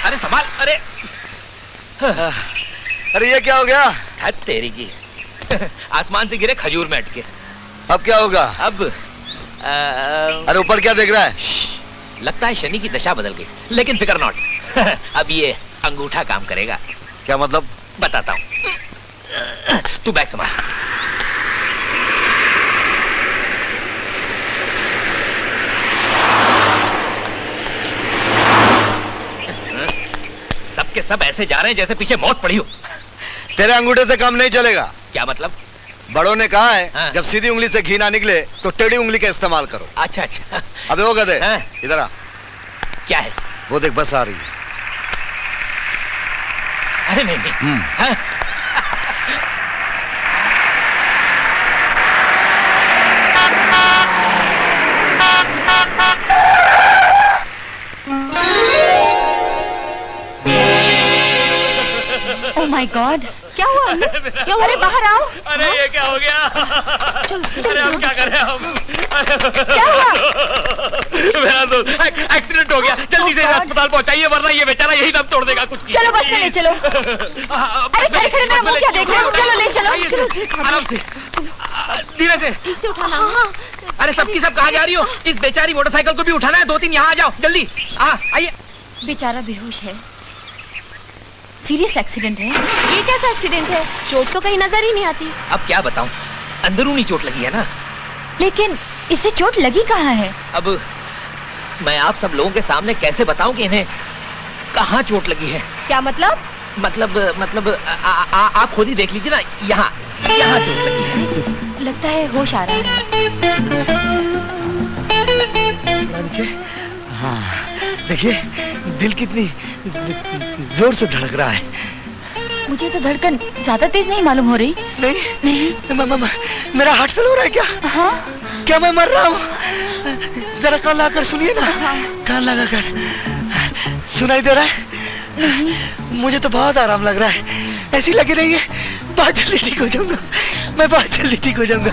अरे संभाल। अरे अरे ये क्या हो गया? हद तेरी की। आसमान से गिरे खजूर में अटके। अब क्या होगा? अब अरे ऊपर क्या देख रहा है? लगता है शनि की दशा बदल गई, लेकिन फिकर नॉट। अब ये अंगूठा काम करेगा। क्या मतलब? बताता हूं। तू बैग संभाल। सबके सब ऐसे जा रहे हैं जैसे पीछे मौत पड़ी हो। तेरे अंगूठे से काम नहीं चलेगा। क्या मतलब? बड़ों ने कहा है हाँ। जब सीधी उंगली से घी ना निकले तो टेढ़ी उंगली का इस्तेमाल करो। अच्छा अच्छा। अबे वो गधे, हाँ। इधर आ। क्या है? वो देख बस आ रही है। अरे नहीं नहीं। हाँ? ओह माय गॉड, क्या हुआ? क्या हुआ? अरे बाहर आओ। अरे ये क्या हो गया? अरे हम क्या कर रहे हैं हम? क्या हुआ? मेरा दोस्त एक्सीडेंट हो गया, जल्दी से अस्पताल पहुंचाइए वरना ये बेचारा यही दम तोड़ देगा। कुछ चलो बस में ले चलो। अरे खड़े खड़े मेरा मुंह क्या देख रहे हो? चलो ले चलो। चलो आराम से, धीरे से। ठीक से उठाना। हाँ। अरे सबकी सब कहाँ जा रही हो? इस बेचारी मोटरसाइकिल को भी उठाना है। 2-3 यहाँ आ जाओ जल्दी। आइए। बेचारा बेहोश है, सीरियस एक्सीडेंट है। ये कैसा एक्सीडेंट है? चोट तो कहीं नजर ही नहीं आती। अब क्या बताऊं, अंदरूनी चोट लगी है ना। लेकिन इसे चोट लगी कहाँ है? अब मैं आप सब लोगों के सामने कैसे बताऊं कि इन्हें कहाँ चोट लगी है? क्या मतलब? मतलब आप खुद ही देख लीजिए ना, यहाँ चोट लगी है। लगता है होश आ रहा है। हाँ, देखिए दिल कितनी जोर से धड़क रहा है। मुझे तो धड़कन ज्यादा तेज नहीं मालूम हो रही। नहीं, मेरा हार्ट फेल हो रहा है क्या? हाँ? क्या मैं मर रहा हूँ? जरा कान लगाकर सुनिए ना। कान लगाकर सुनाई दे रहा है? मुझे तो बहुत आराम लग रहा है। ऐसी लगी रही है, बहुत जल्दी ठीक हो जाऊंगा। मैं बहुत जल्दी ठीक हो जाऊंगा।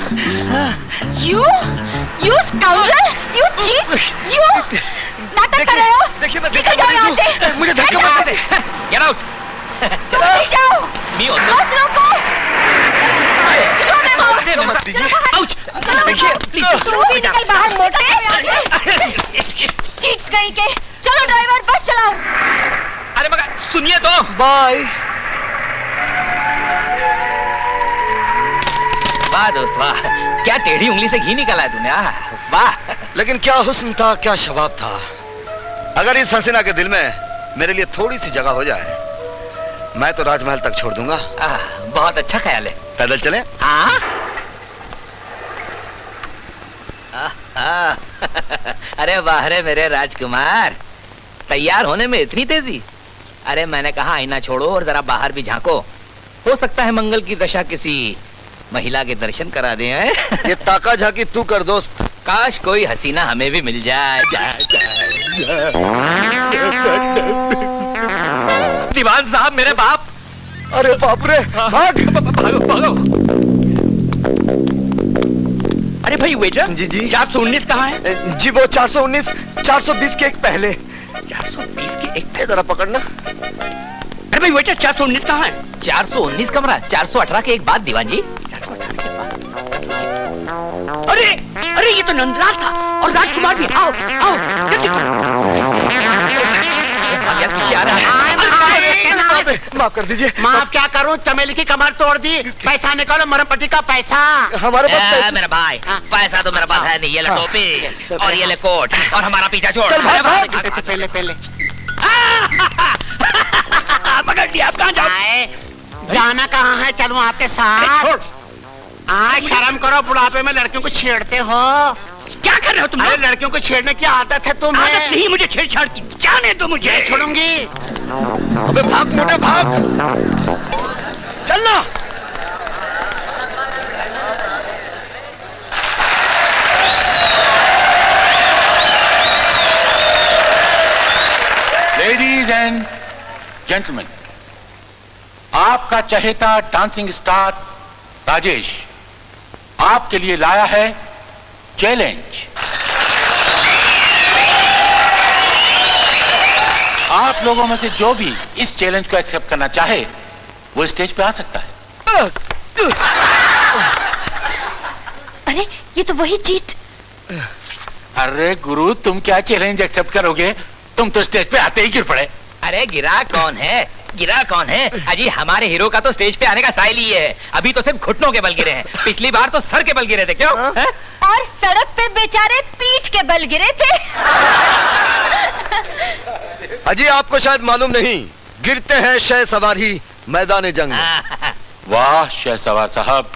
You scoundrel! You cheat! You नाटक कर रहे हो? देखिए मैं निकल जाओ यहाँ से। मुझे धक्का मत दे। Get out! चले जाओ। Me also. बस रोको। मत दीजिए। Ouch! देखिए प्लीज। तू भी निकल बाहर मोटे। चीट्स कहीं के। चलो ड्राइवर बस चलाओ। अरे मगर सुनिए तो। बाय। वाह दोस्त वाह, क्या टेढ़ी उंगली से घी निकाला है तूने। वाह। लेकिन क्या हुस्न था, क्या शबाब था। अगर इस हसीना के दिल में मेरे लिए थोड़ी सी जगह हो जाए, मैं तो राजमहल तक छोड़ दूंगा। बहुत अच्छा ख्याल है। पैदल चले? हाँ। अरे वाह रे मेरे राजकुमार, तैयार होने में इतनी तेजी। अरे मैंने कहा आईना छोड़ो और जरा बाहर भी झांको। हो सकता है मंगल की दशा किसी महिला के दर्शन करा दे। ये ताका झाकी तू कर दोस्त। काश कोई हसीना हमें भी मिल जाए। दीवान साहब मेरे बाप। अरे बाप रे, भाग। भागो। अरे भाई वेटर। जी 419 कहाँ है? जी वो 419 420 के एक पहले। 420 के एक जरा पकड़ना। अरे भाई वेटर 419 कहाँ है? 419 कमरा 418 के एक बाद दीवान जी। 418 के बाद। अरे ये तो नंदलाल था और राजकुमार भी। आओ पीछे आ रहा है। माफ कर दीजिए। माफ क्या करूं, चमेली की कमर तोड़ दी। पैसा निकालो, मरम पट्टी का पैसा। हमारे पास मेरा भाई पैसा तो मेरे पास है नहीं। ये ले टोपी और ये ले कोट और हमारा पीछा छोड़। पहले पकड़ लिया। आप कहाँ जाओ? जाना कहाँ है? चलूं आपके साथ? आज शर्म करो, बुढ़ापे में लड़कियों को छेड़ते हो। क्या कर रहे हो तुम? अरे लड़कियों को छेड़ने की आदत है तुम्हें। आदत नहीं मुझे छेड़छाड़ की। जाने दो मुझे। छोड़ूंगी। अबे भाग मोटे भाग। चलना। लेडीज एंड जेंटलमैन, आपका चहेता डांसिंग स्टार राजेश आपके लिए लाया है चैलेंज। आप लोगों में से जो भी इस चैलेंज को एक्सेप्ट करना चाहे वो स्टेज पे आ सकता है। अरे ये तो वही चीट। अरे गुरु, तुम क्या चैलेंज एक्सेप्ट करोगे? तुम तो स्टेज पे आते ही गिर पड़े। अरे गिरा कौन है? गिरा कौन है? अजी हमारे हीरो का तो स्टेज पे आने का साइल ही है। अभी तो सिर्फ घुटनों के बल गिरे हैं, पिछली बार तो सर के बल गिरे थे। क्यों? और सड़क पे बेचारे पीठ के बल गिरे थे। अजी आपको शायद मालूम नहीं, गिरते हैं शह सवार ही मैदान जंग में। वाह शहसवार साहब,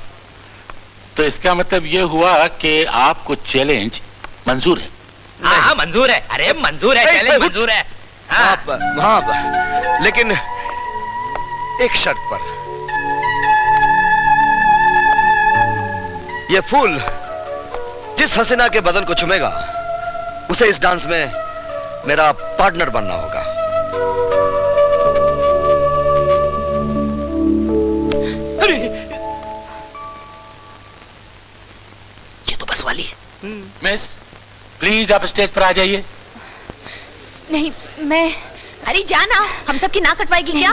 तो इसका मतलब ये हुआ कि आपको चैलेंज मंजूर है? हाँ मंजूर है। अरे मंजूर है, चैलेंज मंजूर है। हाँ लेकिन एक शर्त पर। ये फूल जिस हसीना के बदन को चुमेगा उसे इस डांस में मेरा पार्टनर बनना होगा। ये तो बस वाली है। मिस प्लीज आप स्टेज पर आ जाइए। नहीं मैं। अरे जाना, हम सब की नाक कटवाएगी क्या?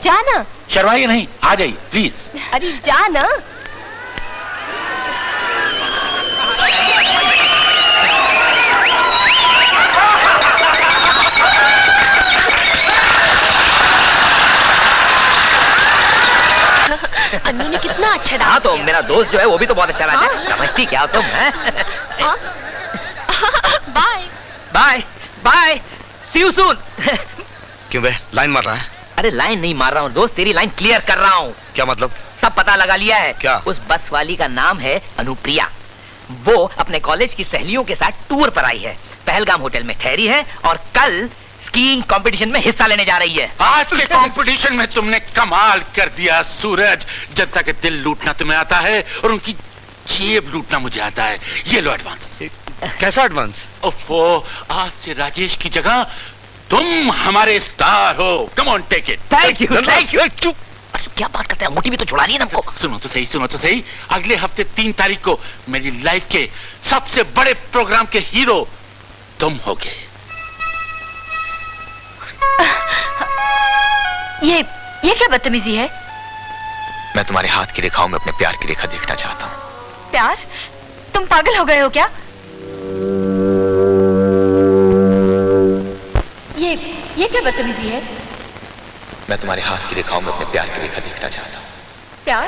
जाना। शर्माइए नहीं, आ जाइए प्लीज। अरे जाना। अन्नू ने कितना अच्छा डांस हाँ तो किया। मेरा दोस्त जो है वो भी तो बहुत अच्छा डांस है। समझती क्या हो तुम? Bye bye bye, see you soon. क्यों बे, लाइन मार रहा है? अरे लाइन नहीं मार रहा हूँ दोस्त, तेरी लाइन क्लियर कर रहा हूँ। क्या मतलब? सब पता लगा लिया है। क्या? उस बस वाली का नाम है अनुप्रिया। वो अपने कॉलेज की सहेलियों के साथ टूर पर आई है, पहलगाम होटल में ठहरी है और कल स्कीइंग कंपटीशन में हिस्सा लेने जा रही है। आज के कंपटीशन में तुमने कमाल कर दिया सूरज। जनता के दिल लूटना तुम्हें आता है और उनकी जेब लूटना मुझे आता है। ये लो एडवांस। कैसा एडवांस? ओफो, आज से राजेश की जगह तुम हमारे स्टार हो। Come on take it. Thank you thank you. क्या बात करते हैं, मोटी भी तो छुड़ा ली ना हमको। सुनो तो सही, सुनो तो सही। अगले हफ्ते 3 तारीख को मेरी लाइफ के सबसे बड़े प्रोग्राम के हीरो तुम होगे। ये क्या बदतमीजी है? मैं तुम्हारे हाथ की रेखाओं में अपने प्यार की रेखा देखना चाहता हूँ। प्यार? तुम पागल हो गए हो क्या? ये क्या बदतमीजी है? मैं तुम्हारे हाथ की रेखाओं में अपने प्यार की रेखा देखना चाहता हूँ। प्यार?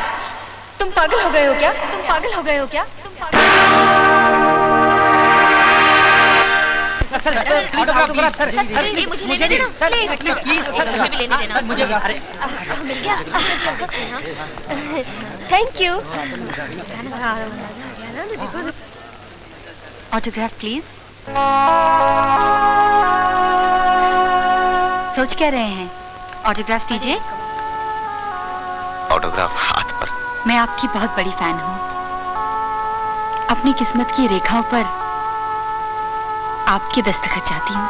तुम पागल हो गए हो क्या? तुम पागल हो गए हो क्या? तुम मुझे लेने देना। मुझे भी लेने देना। मुझे मिल गया। Thank you. Autograph please. सोच क्या रहे हैं? ऑटोग्राफ दीजिए। ऑटोग्राफ हाथ पर। मैं आपकी बहुत बड़ी फैन हूँ। अपनी किस्मत की रेखाओं पर आपके दस्तखत चाहती हूँ।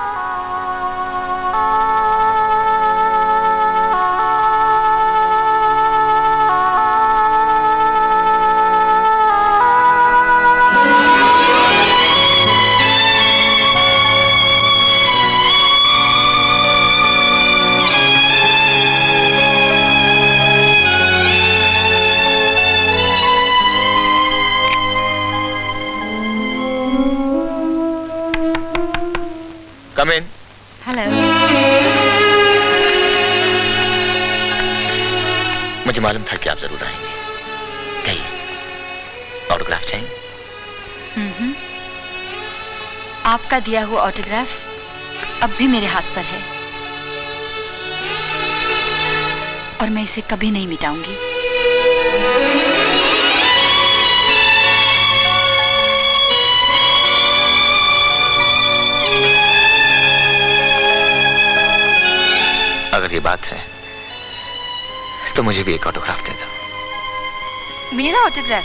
Come in. हेलो। मुझे मालूम था कि आप जरूर आएंगे। कहिए, ऑटोग्राफ चाहिए? आपका दिया हुआ ऑटोग्राफ अब भी मेरे हाथ पर है और मैं इसे कभी नहीं मिटाऊंगी। अगर ये बात है तो मुझे भी एक ऑटोग्राफ दे दो। मेरा ऑटोग्राफ?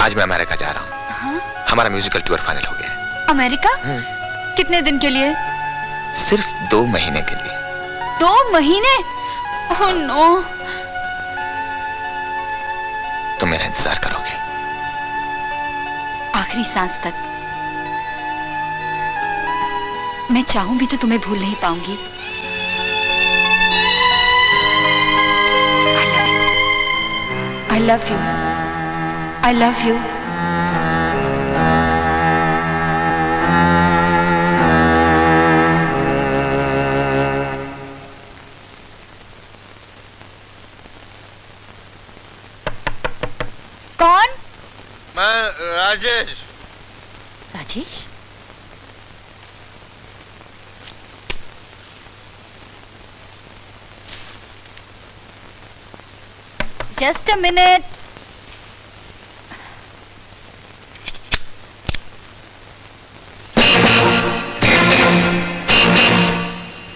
आज मैं अमेरिका जा रहा हूँ। हाँ? हमारा म्यूजिकल टूर फाइनल हो गया है। अमेरिका? कितने दिन के लिए? सिर्फ 2 महीने के लिए। 2 महीने? Oh no. तुम मेरा इंतजार करोगे? आखिरी सांस तक। मैं चाहूं भी तो तुम्हें भूल नहीं पाऊंगी। I love you. I love you. कौन? मैं Rajesh. Rajesh? Just a minute.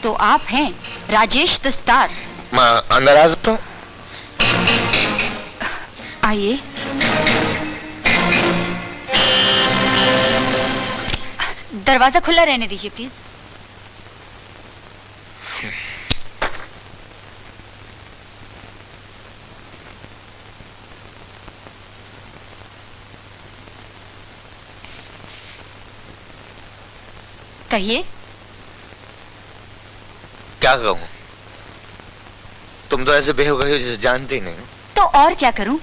तो आप हैं राजेश द स्टार। मैं अंदर आ सकता हूँ? आइए। दरवाजा खुला रहने दीजिए प्लीज। कहिए। क्या कहूँ? तुम तो ऐसे बेहोश हो जैसे जानते ही नहीं। तो और क्या करूं?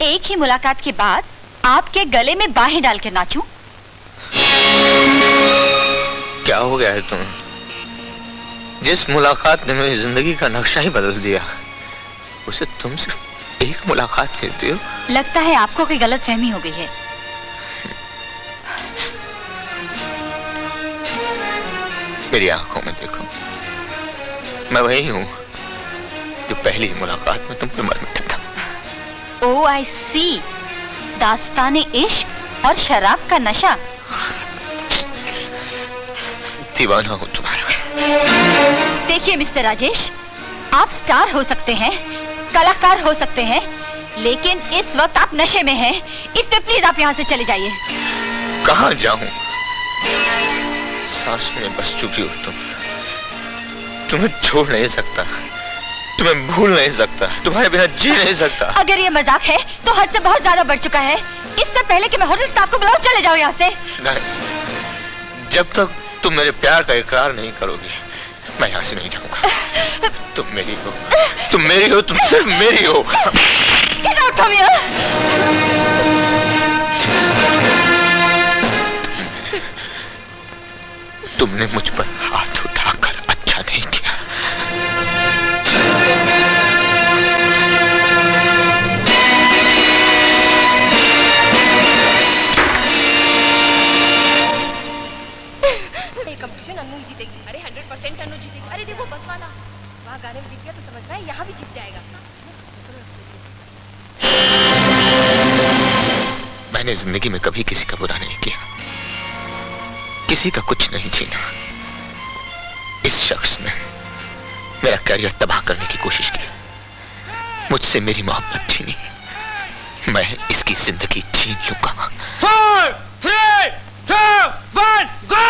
एक ही मुलाकात के बाद आपके गले में बाहें डालकर नाचूं? क्या हो गया है तुम्हें? जिस मुलाकात ने मेरी जिंदगी का नक्शा ही बदल दिया, उसे तुम सिर्फ एक मुलाकात कहते हो? लगता है आपको कोई गलतफहमी हो गई है। मेरी आंखों में देखो, मैं वही हूँ जो पहली मुलाकात में तुम पे मर मिटा था। ओह आई सी। दास्ताने इश्क और शराब का नशा। दीवाना हूँ तुम्हारा। देखिए मिस्टर राजेश, आप स्टार हो सकते हैं, कलाकार हो सकते हैं, लेकिन इस वक्त आप नशे में हैं। इसलिए प्लीज आप यहाँ से चले जाइए। कहाँ जाऊं? सांस में बस चुकी हो तुम। तुम्हें छोड़ नहीं सकता, तुम्हें भूल नहीं सकता, तुम्हारे बिना जी नहीं सकता। अगर ये मजाक है तो हद से बहुत ज्यादा बढ़ चुका है। इससे पहले कि मैं होटल स्टाफ को बुलाऊं, चले जाओ यहाँ से। नहीं, जब तक तुम मेरे प्यार का इकरार नहीं करोगी, मैं यहाँ से नहीं जाऊंगा। तुम मेरी हो, तुम मेरी हो, तुम सिर्फ मेरी हो। Get out from here! तुमने मुझ पर हाथ उठाकर अच्छा नहीं किया। कंपटीशन अनु जीतेगी। अरे 100% अनु जीतेगी। अरे देखो बस वाला वहाँ गाने में जीत गया तो समझ रहा है यहाँ भी जीत जाएगा। मैंने जिंदगी में कभी किसी का बुरा नहीं किया, किसी का कुछ नहीं छीना। इस शख्स ने मेरा करियर तबाह करने की कोशिश की, मुझसे मेरी मोहब्बत छीनी। मैं इसकी जिंदगी छीन लूंगा। 4, 3, 2, 1, go!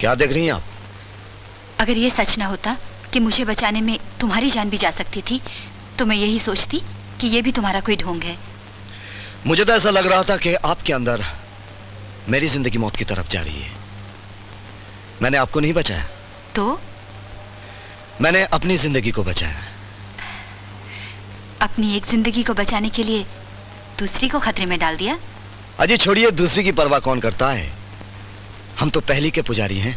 क्या देख रही हैं आप? अगर ये सच ना होता कि मुझे बचाने में तुम्हारी जान भी जा सकती थी, तो मैं यही सोचती कि ये भी तुम्हारा कोई ढोंग है। मुझे तो ऐसा लग रहा था कि आपके अंदर मेरी जिंदगी मौत की तरफ जा रही है। मैंने आपको नहीं बचाया, तो मैंने अपनी जिंदगी को बचाया। अपनी एक जिंदगी को बचाने के लिए दूसरी को खतरे में डाल दिया। अजी छोड़िए, दूसरी की परवाह कौन करता है। हम तो पहली के पुजारी हैं।